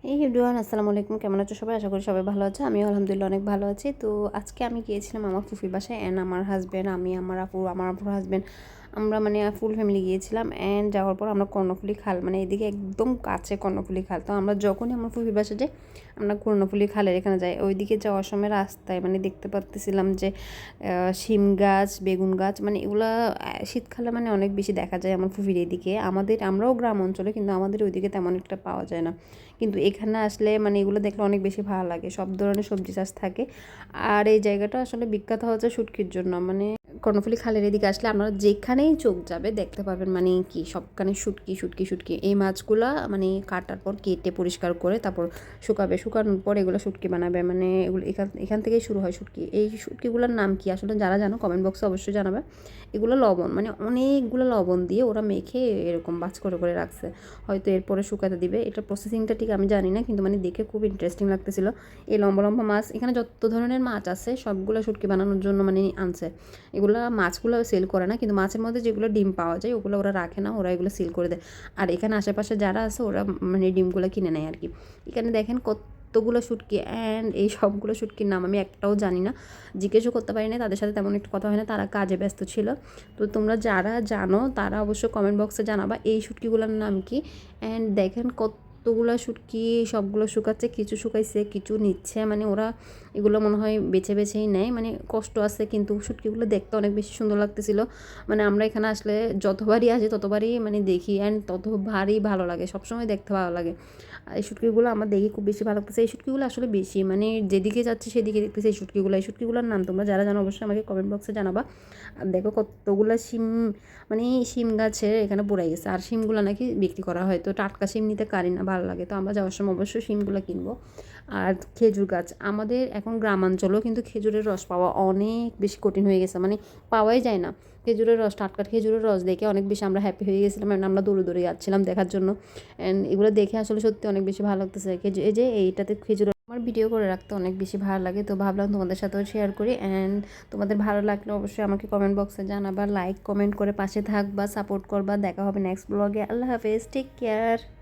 এই এভরিওয়ান আসসালামু আলাইকুম, কেমন আছো সবাই? আশা করি সবাই ভালো আছে। আমিও আলহামদুলিল্লাহ অনেক ভালো আছি। তো আজকে আমি গিয়েছিলাম আমার ফুফির বাসায় অ্যান্ড আমার হাজব্যান্ড, আমি, আমার আপুর হাজব্যান্ড, আমরা মানে ফুল ফ্যামিলি গিয়েছিলাম। অ্যান্ড যাওয়ার পর আমরা কর্ণফুলী খাল, মানে এদিকে একদম কাছে কর্ণফুলী খাল। তো আমরা যখনই আমার ফুফির বাসায় যাই আমরা কর্ণফুলী খালের এখানে যাই। ওইদিকে যাওয়ার সময় রাস্তায় মানে দেখতে পাচ্ছিলাম যে শিম গাছ, বেগুন গাছ, মানে এগুলা শীতকালে মানে অনেক বেশি দেখা যায় আমার ফুফির এদিকে। আমরাও গ্রাম অঞ্চলে, কিন্তু আমাদের ওইদিকে তেমন একটা পাওয়া যায় না। কিন্তু এখানে আসলে মানে এগুলো দেখলে অনেক বেশি ভালো লাগে। সব ধরনের সবজি চাষ থাকে। আর এই জায়গাটা আসলে বিখ্যাত হচ্ছে শুটকির জন্য। মানে কর্ণফুলী খালের এদিকে আসলে আপনারা যেখানেই চোখ যাবে দেখতে পাবেন মানে কি সবখানে শুটকি শুটকি শুটকি। এই মাছগুলা মানে কাটার পর কেটে পরিষ্কার করে তারপর শুকাবে, শুকানোর পর এগুলো শুটকি বানাবে। মানে এগুলো এখান থেকেই শুরু হয় শুটকি। এই শুটকিগুলোর নাম কি আসলে যারা জানো কমেন্ট বক্সে অবশ্যই জানাবে। এগুলো লবণ, মানে অনেকগুলো লবণ দিয়ে ওরা মেখে এরকম বাজ করে করে রাখছে। হয়তো এরপরে শুকাতে দিবে। এটার প্রসেসিংটা ঠিক আমি জানি না, কিন্তু মানে দেখে খুব ইন্টারেস্টিং লাগতেছিল। এই লম্বা লম্বা মাছ, এখানে যত ধরনের মাছ আছে সবগুলো শুটকি বানানোর জন্য মানে আনছে। এগুলো মাছগুলো সেল করে না, কিন্তু মাছের মধ্যে যেগুলো ডিম পাওয়া যায় ওগুলো ওরা রাখে না, ওরা এগুলো সেল করে দেয়। আর এখানে আশেপাশে যারা আছে ওরা মানে ডিমগুলো কিনে নেয় আর কি। এখানে দেখেন কতগুলো শুটকি, অ্যান্ড এই সবগুলো শুটকির নাম আমি একটাও জানি না, জিজ্ঞেসও করতে পারি না, তাদের সাথে তেমন একটু কথা হয় না, তারা কাজে ব্যস্ত ছিল। তো তোমরা যারা জানো তারা অবশ্যই কমেন্ট বক্সে জানাবা এই শুটকিগুলোর নাম কি। অ্যান্ড দেখেন কতগুলো শুটকি, সবগুলো শুকাচ্ছে, কিছু শুকাইছে কিছু নিচ্ছে, মানে ওরা এগুলো মনে হয় বেছে বেছেই নেয়। মানে কষ্ট আছে, কিন্তু শুটকিগুলো দেখতে অনেক বেশি সুন্দর লাগতেছিল। মানে আমরা এখানে আসলে যতবারই আসি ততবারই মানে দেখি, অ্যান্ড ততবারই ভালো লাগে, সবসময় দেখতে ভালো লাগে। আর এই শুটকিগুলো আমার দেখে খুব বেশি ভালো লাগতেছে। এই শুটকিগুলো আসলে বেশি মানে যেদিকে যাচ্ছে সেদিকে দেখতেছে এই শুটকিগুলোর নাম তোমরা যারা জানো অবশ্যই আমাকে কমেন্ট বক্সে জানাবা। আর দেখো কতগুলো শিম, মানে শিম গাছের এখানে পড়ে গেছে। আর শিমগুলো নাকি বিক্রি করা হয়, তো টাটকা শিম নিতে কারি না, ভালো লাগে। তো আমরা যাওয়ার সময় অবশ্যই শিমগুলো কিনবো। আর খেজুর গাছ আমাদের এখন গ্রামাঞ্চলেও, কিন্তু খেজুরের রস পাওয়া অনেক বেশি কঠিন হয়ে গেছে, মানে পাওয়াই যায় না। খেজুরের রস, টাটকা খেজুরের রস দেখে অনেক বেশি আমরা হ্যাপি হয়ে গেছিলাম, and আমরা দৌড়ে দৌড়ে যাচ্ছিলাম দেখার জন্য। অ্যান্ড এগুলো দেখে আসলে সত্যি অনেক বেশি ভালো লাগতেছে। এই যে এইটাতে খেজুর আমার ভিডিও করে রাখতে অনেক বেশি ভালো লাগে, তো ভাবলাম তোমাদের সাথেও শেয়ার করি। অ্যান্ড তোমাদের ভালো লাগলে অবশ্যই আমাকে কমেন্ট বক্সে জানাবা, লাইক কমেন্ট করে পাশে থাকবা, সাপোর্ট করবা। দেখা হবে নেক্সট ব্লগে। আল্লাহ হাফেজ, টেক কেয়ার।